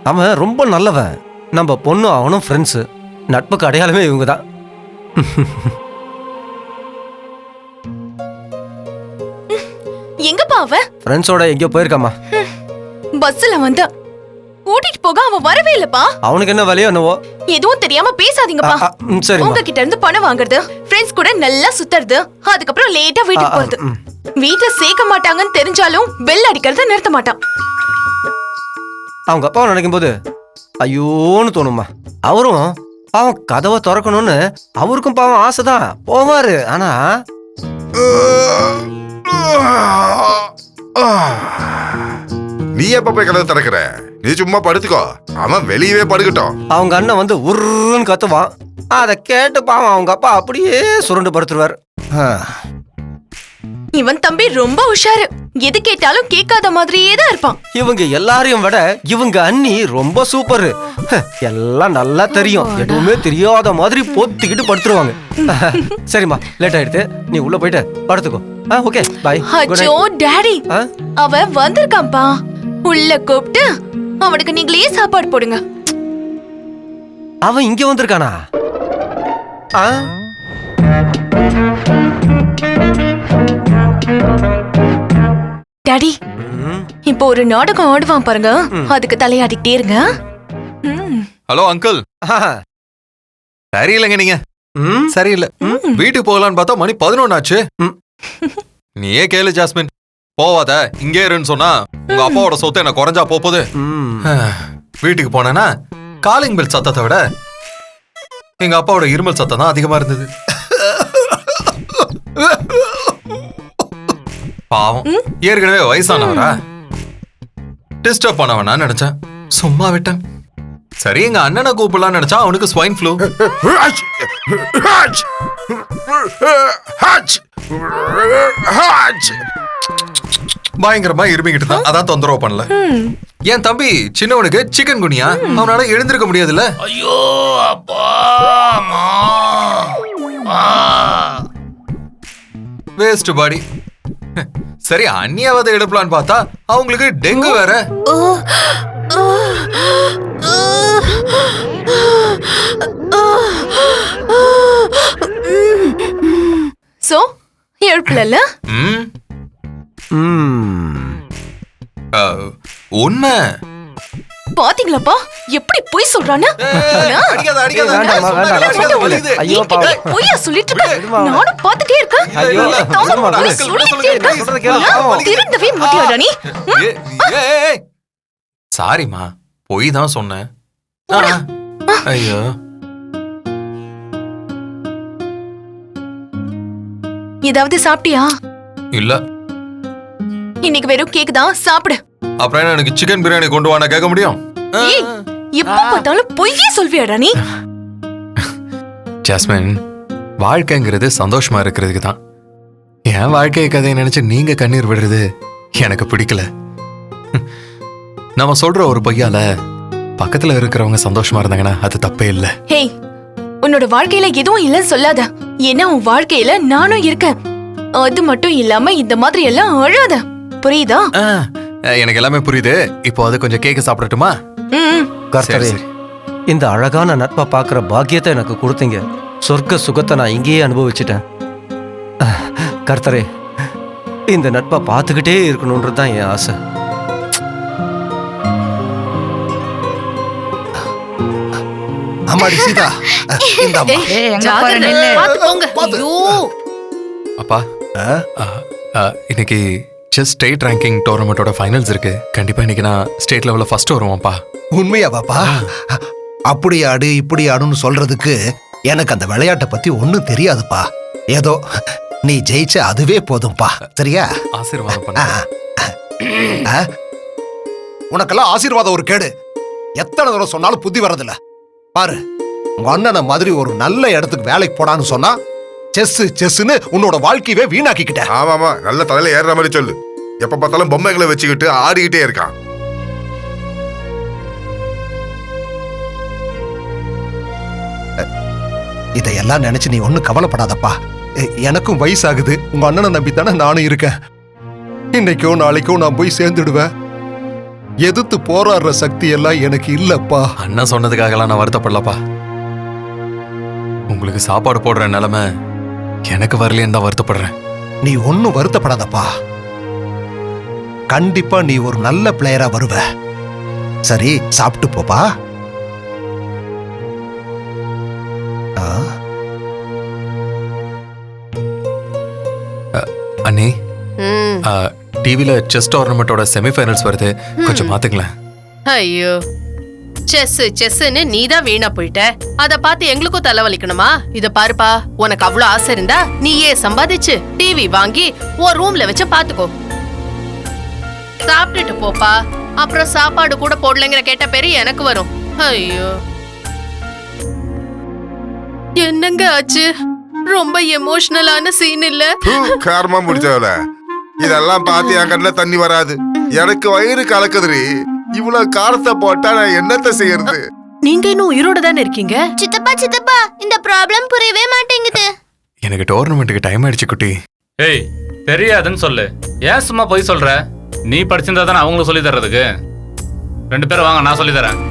அவன் ரொம்ப நல்லவன். நம்ம பொண்ணு அவனும் ஃப்ரெண்ட்ஸு. நட்புக்கு அடையாளமே இவங்க தான். எங்கப்பா அவ? ஃப்ரெண்ட்ஸோட எங்கேயோ போயிருக்காமா. பஸ்ல வந்தா கூட்டிட்டு போக அவன் வரவே இல்லப்பா. அவனுக்கு என்ன வலியோ என்னவோ. எதுவும் தெரியாம பேசாதீங்கப்பா. சரி, உங்ககிட்ட இருந்து பணம் வாங்குறது, ஃப்ரெண்ட்ஸ் கூட நல்லா சுத்துறது, அதுக்கப்புறம் லேட்டா வீட்டுக்கு போறது. வீட்டுல சேர்க்க மாட்டாங்கன்னு தெரிஞ்சாலும் பெல் அடிக்கிறத நிறுத்த மாட்டான். அவங்க அப்பாவை நினைக்கும் போது ஐயோன்னு தோணுமா. அவரும் பாவம் கதவை திறக்கணும்னு அவருக்கும் பாவம் ஆசைதான், போவாரு. ஆனா நீ எப்ப போய் கதவை திறக்கிற? நீ சும்மா படுத்துக்கோ, அவன் வெளியவே படுக்கட்டும். அவங்க அண்ணன் வந்து உருன்னு கத்துவான். அதை கேட்டு பாவம் அவங்க அப்பா அப்படியே சுருண்டு படுத்துருவார். இவன் தம்பி ரொம்ப உஷாரு. எது கேட்டாலும் கேட்காத மாதிரியே தான் இருப்பான். இவங்க எல்லாரையும் விட இவங்க அண்ணி ரொம்ப சூப்பர். எல்லாம் நல்லா தெரியும், எதுவுமே தெரியாத மாதிரி போத்திக்கிட்டு படுத்துருவாங்க. சரிம்மா, லேட் ஆயிடுது, நீ உள்ள போயிட்டு படுத்துக்கோ. Okay, bye. அச்சோ டாடி, அவன் வந்திருக்கான்பா. உள்ள கூப்பிட்டு அவனுக்கு நீங்களே சாப்பாடு போடுங்க. அவன் இங்க வந்திருக்கானா? டாடி, இப்போ ஒரு நாடகம் ஆடுவான் பாருங்க, அதுக்கு தலையாடிக்கிட்டே இருங்க. Hello uncle. சரியில்லைங்க நீங்க. சரியில்லை. வீட்டுக்கு போகலான்னு பார்த்தா மணி 11 ஆச்சு. நீயே கேளு ஜாஸ்மின், போவாத இங்கே இருன்னு சொன்னா உங்க அப்பாவோட சொத்து என்ன குறைஞ்சா போகுது. வீட்டுக்கு போனேன்னா காலிங் பெல் சத்தத்தை விட எங்க அப்பாவோட இருமல் சத்தம் தான் அதிகமா இருந்தது. பாவம், ஏற்கனவே வயசானவரா, டிஸ்டர்ப் பண்ணவனா நினைச்சேன், சும்மா விட்டேன். சரி, எங்க அண்ணனை கூப்பிடலாம் நினைச்சா அவனுக்கு ஸ்வைன் ஃப்ளூ. பயங்கரமா இருமிக்கிட்டு தான், அதான் தொந்தரவு பண்ணல. என் தம்பி சின்னவனுக்கு சிக்கன் குனியா, அவனால எழுந்திருக்க முடியாதுல்ல. ஐயோ அப்பா, வேஸ்ட் பாடி. சரி, அந்நியாவதை எடுப்பலான்னு பார்த்தா அவங்களுக்கு டெங்கு வேற. சோ எழுப்பல. உண்மை பாத்தீங்களாப்பா எப்படி பொய் சொல்றானு? பொய்யா சொல்லிட்டு இருக்க, நானும் பாத்துட்டே இருக்கேன். திருந்தவே மாட்டியாடா நீ? சாரிமா, பொய் தான் சொன்னேன். ஐயோ, ஏதாவது சாப்பிட்டியா? இல்ல. இன்னைக்கு வெறும் கேக் தான், சாப்பிடு. அப்புறம் எனக்கு சிக்கன் பிரியாணி கொண்டு வானா கேட்க முடியும்? எப்ப பார்த்தாலும் பொய்யே சொல்வியாடா நீ? ஜாஸ்மின், வாழ்க்கைங்கிறது சந்தோஷமா இருக்கிறதுக்கு தான். என் வாழ்க்கை கதையை நினைச்சு நீங்க கண்ணீர் விடுறது எனக்கு பிடிக்கல. நம்ம சொல்ற ஒரு பொய்யால பக்கத்துல இருக்கிறவங்க சந்தோஷமா இருந்தாங்கன்னா அது தப்பே இல்ல. ஹே, உன்னோட வாழ்க்கையில எதுவும் இல்லன்னு சொல்லாத. ஏன்னா உன் வாழ்க்கையில நானும் இருக்கேன். அது மட்டும் இல்லாம இந்த மாதிரி எல்லாம் அழாத, புரியுதா? எனக்கு எல்லாமே புரியுது. இப்போ அது கொஞ்சம் கேக்க சாப்பிடட்டுமா? கர்த்தரே, இந்த அழகான நட்பை பார்க்குற பாக்கியத்தை எனக்கு கொடுத்தீங்க. சொர்க்க சுகத்தை நான் இங்கேயே அனுபவிச்சுட்டேன். கர்த்தரே, இந்த நட்பை பார்த்துக்கிட்டே இருக்கணும்ன்றது தான் என் ஆசை. அப்பா, இன்னைக்கு செஸ் ஸ்டேட் ரேங்கிங் டோர்னமெண்டோட ஃபைனல்ஸ் இருக்கு. கண்டிப்பா இன்னைக்கு நான் ஸ்டேட் லெவல்ல ஃபர்ஸ்ட் வருவேன்ப்பா. உண்மையா பாப்பா? அப்படி ஆடு இப்படி ஆடுன்னு சொல்றதுக்கு எனக்கு அந்த விளையாட்டை பத்தி ஒண்ணும் தெரியாதுப்பா. ஏதோ நீ ஜெயிச்ச அதுவே போதும்பா. சரியா? ஆசீர்வாதம் பண்ணு. உனக்கெல்லாம் ஆசீர்வாதம் ஒரு கேடு. எத்தனை தடவை சொன்னாலும் புத்தி வரதில்ல. பாரு, உங்க அண்ணனை மாதிரி ஒரு நல்ல இடத்துக்கு வேலைக்கு போடான்னு சொன்னா செஸ்ன்னு உன்னோட வாழ்க்கையவே வீணாக்கிக்கிட்ட. ஆமாமா, நல்ல தலையில ஏறுற மாதிரி சொல்லு. எப்ப பார்த்தாலும் பொம்மைகளை வச்சுக்கிட்டு ஆடிக்கிட்டே இருக்கான். இதையெல்லாம் நினைச்சு நீ ஒன்னும் கவலைப்படாதப்பா. எனக்கும் வயசாகுது. உங்க அண்ணனை நம்பித்தானே நானும் இருக்கேன். இன்னைக்கோ நாளைக்கோ நான் போய் சேர்ந்துடுவேன். எதிர்த்து போராடுற சக்தி எல்லாம் எனக்கு இல்லப்பா. அண்ணன் சொன்னதுக்காகலாம் நான் வருத்தப்படலப்பா. உங்களுக்கு சாப்பாடு போடுற நிலைமை எனக்கு வரலையேன்னு தான் வருத்தப்படுறேன். நீ ஒன்னும் வருத்தப்படாதப்பா. கண்டிப்பா நீ ஒரு நல்ல பிளேயரா வருவ. சரி, சாப்பிட்டு போப்பா. அண்ணே, டிவில செஸ் டோர்னமெண்டோட செமிஃபைனல்ஸ் வருது, கொஞ்சம் மாத்துங்களேன். ஐயோ, செஸ்ன்னு நீதான் வீணா போயிட்ட. அத பார்த்து எங்களுக்கும் தலைவலிக்கணுமா? இத பாருப்பா, உனக்கு அவ்வளவு ஆசை இருந்தா நீயே சம்பாதிச்சு டிவி வாங்கி ஒரு ரூம்ல வச்சு பாத்துக்கோ. சாப்பிட்டுட்டு போப்பா. அப்புறம் சாப்பாடு கூட போடலைங்கிற கேட்ட பேரு எனக்கு வரும். ஐயோ, என்னங்க ஆச்சு? ரொம்ப எமோஷனலான சீன் இல்ல? காரமா முடிச்சவள இதெல்லாம் பார்த்து என் கண்ணுல தண்ணி வராது. எனக்கு வயிறு கலக்குதுரி. இவ்வளவு காரத்தை போட்டா நான் என்னத்த செய்யறது? நீங்க இன்னும் உயிரோட தானே இருக்கீங்க? சித்தப்பா இந்த ப்ராப்ளம் புரியவே மாட்டேங்குது. எனக்கு டோர்னமெண்ட்டுக்கு டைம் ஆயிடுச்சு குட்டி. ஏய், தெரியாதுன்னு சொல்லு. ஏன் சும்மா போய் சொல்ற? நீ படிச்சிருந்தா தானே அவங்களுக்கு சொல்லி தர்றதுக்கு. 2 பேரும் வாங்க, நான் சொல்லி தரேன்.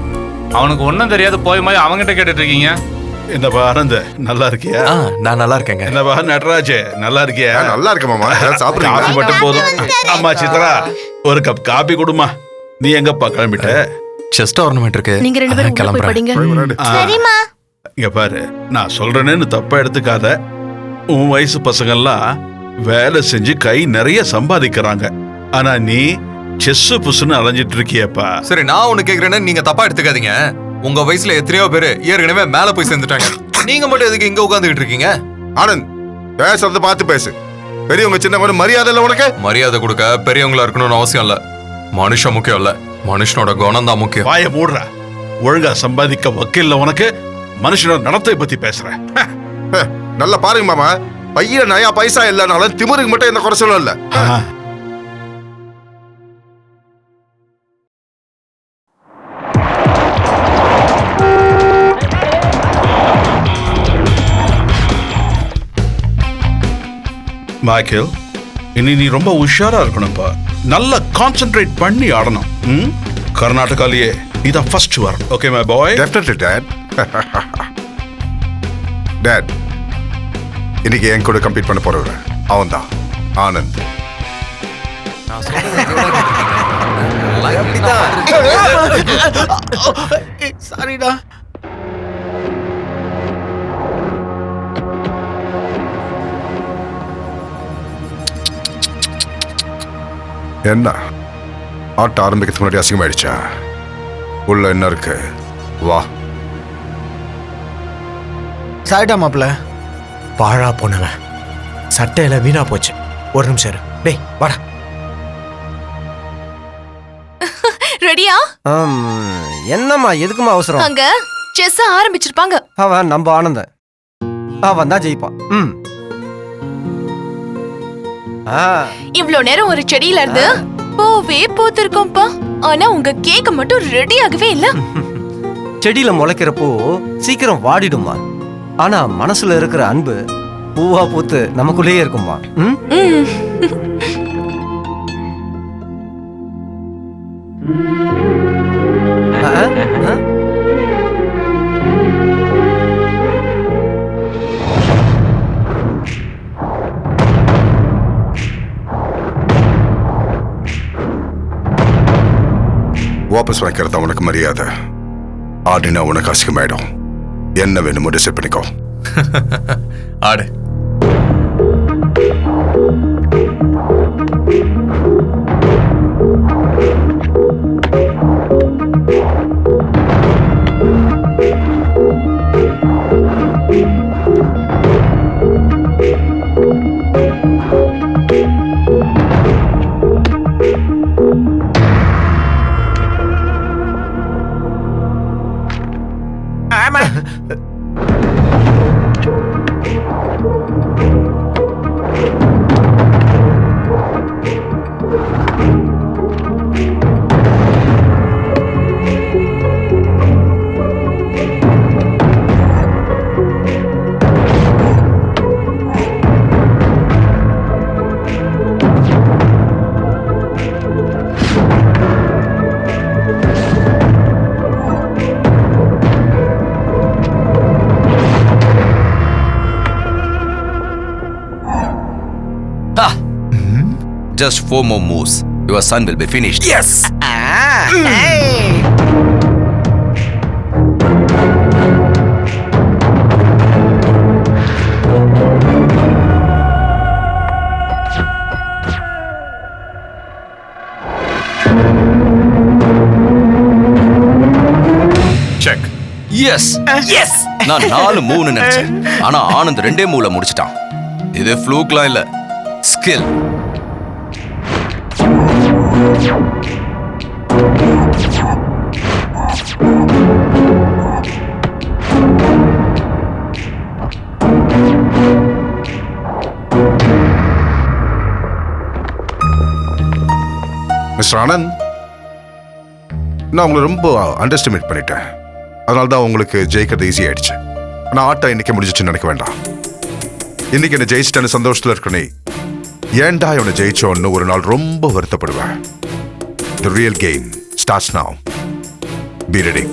அவனுக்கு ஒன்றும் தெரியாது, போய் போய் அவங்ககிட்ட கேட்டுட்டு இருக்கீங்க. என்னப்பா ஆனந்த், நல்லா இருக்கியா? நான் நல்லா இருக்கேங்க. என்னப்பா நடராஜ், நல்லா இருக்கியா? நல்லா இருக்க மாமா. காபி சாப்பிடுறீங்களா? மட்டும் போதும். அம்மா சித்ரா, ஒரு கப் காபி கொடுமா. நீ எங்கப்பா கிளம்பிட்ட? செஸ் டோர்னமெண்ட் இருக்கு, நீங்க 2 பேரும் உள்ள போய் படிங்க. சரிம்மா. இங்க பாரு, நான் சொல்றேன்னு தப்பா எடுத்துக்காத. உன் வயசு பசங்கள்லாம் வேலை செஞ்சு கை நிறைய சம்பாதிக்கிறாங்க. ஆனா நீ செஸ் புஸ்ன்னு அலைஞ்சிட்டு இருக்கியப்பா. சரி, நான் ஒண்ணு கேக்குறேன்னு நீங்க தப்பா எடுத்துக்காதீங்க. உங்க வயசுல எத்தனையோ பேரு ஏற்கனவே மேல போய் சேர்ந்துட்டாங்க. நீங்க மட்டும் எதுக்கு இங்க உட்காந்துக்கிட்டு இருக்கீங்க? ஆனந்த், பேசுறத பார்த்து பேசு. பெரியவங்க சின்னவங்க மரியாதை இல்ல உனக்கு? மரியாதை கொடுக்க பெரியவங்களா இருக்கணும்னு அவசியம் இல்ல. மனுஷன் முக்கியம் இல்ல, மனுஷனோட குணம் தான் முக்கியம். வாய மூடுற. ஒழுங்கா சம்பாதிக்க வக்கீல்ல உனக்கு மனுஷனோட நடத்தை பத்தி பேசுற. நல்லா பாருங்க மாமா. பையில நயா பைசா இல்லனாலும் திமிருக்கு மட்டும் எந்த குறைச்சலும் இல்ல. மைக்கேல், இனி நீ ரொம்ப உஷாரா இருக்கணும்ப்பா. நல்லா கான்சென்ட்ரேட் பண்ணி ஆடணும். கர்நாடகாலேயே நீதான் ஃபர்ஸ்ட் வரணும். Okay my boy? Definitely dot. Dot, இன்னைக்கு என் கூட கம்ப்ளீட் பண்ண போறவன் அவன் தான் ஆனந்த். சரிடா. என்ன ஆட்ட ஆரம்பிக்கிறதுக்கு முன்னாடி அசிங்கமாயிடுச்சா? உள்ள என்ன இருக்கு? வா. சாரிடா மாப்பிள்ள, பாழா போனவன் சட்டையில வீணா போச்சு. ஒரு நிமிஷம் இரு. டேய் வாடா. ரெடியா? என்னம்மா, எதுக்குமா அவசரம்? அங்க செஸ் ஆரம்பிச்சிருப்பாங்க. அவன் நம்ம ஆனந்தன், அவன் தான் ஜெயிப்பான். இவ்ளோ நேரம் ஒரு செடியில இருந்து பூவே பூத்திருக்கோம்ப்பா. ஆனா உங்க கேக் மட்டும் ரெடி ஆகவே இல்ல. செடியில முளைக்கிற பூ சீக்கிரம் வாடிடுமா. ஆனா மனசுல இருக்கிற அன்பு பூவா பூத்து நமக்குள்ளேயே இருக்குமா. வாபஸ் வாங்கிக்கிறதா உனக்கு மரியாதை. ஆடினா உனக்கு அசிங்கமாயிடும். என்ன வேணுமோ டிசைட் பண்ணிக்கோ. ஆடு. Just 4 more moves. Your son will be finished. Yes Check. Yes. Yes நான் 4 மூவ்னு நினைச்சேன். ஆனா ஆனந்த் 2 மூவ்ல முடிச்சிட்டான். இது ஃப்ளூக்லாம் இல்ல. ஸ்கில். மிஸ்டர் ஆனந்த், நான் உங்களை ரொம்ப அண்டர்ஸ்டிமேட் பண்ணிட்டேன். அதனால தான் உங்களுக்கு ஜெயிக்கிறது ஈஸி ஆயிடுச்சு. ஆனால் ஆட்டம் இன்னைக்கு முடிஞ்சிச்சுன்னு நினைக்க வேண்டாம். இன்னைக்கு என்ன ஜெயிச்சிட்டேன்னு சந்தோஷத்தில் இருக்க நீ ஏன்டா இவனை ஜெயிச்சோன்னு ஒரு நாள் ரொம்ப வருத்தப்படுவேன். The real game starts now. Be ready.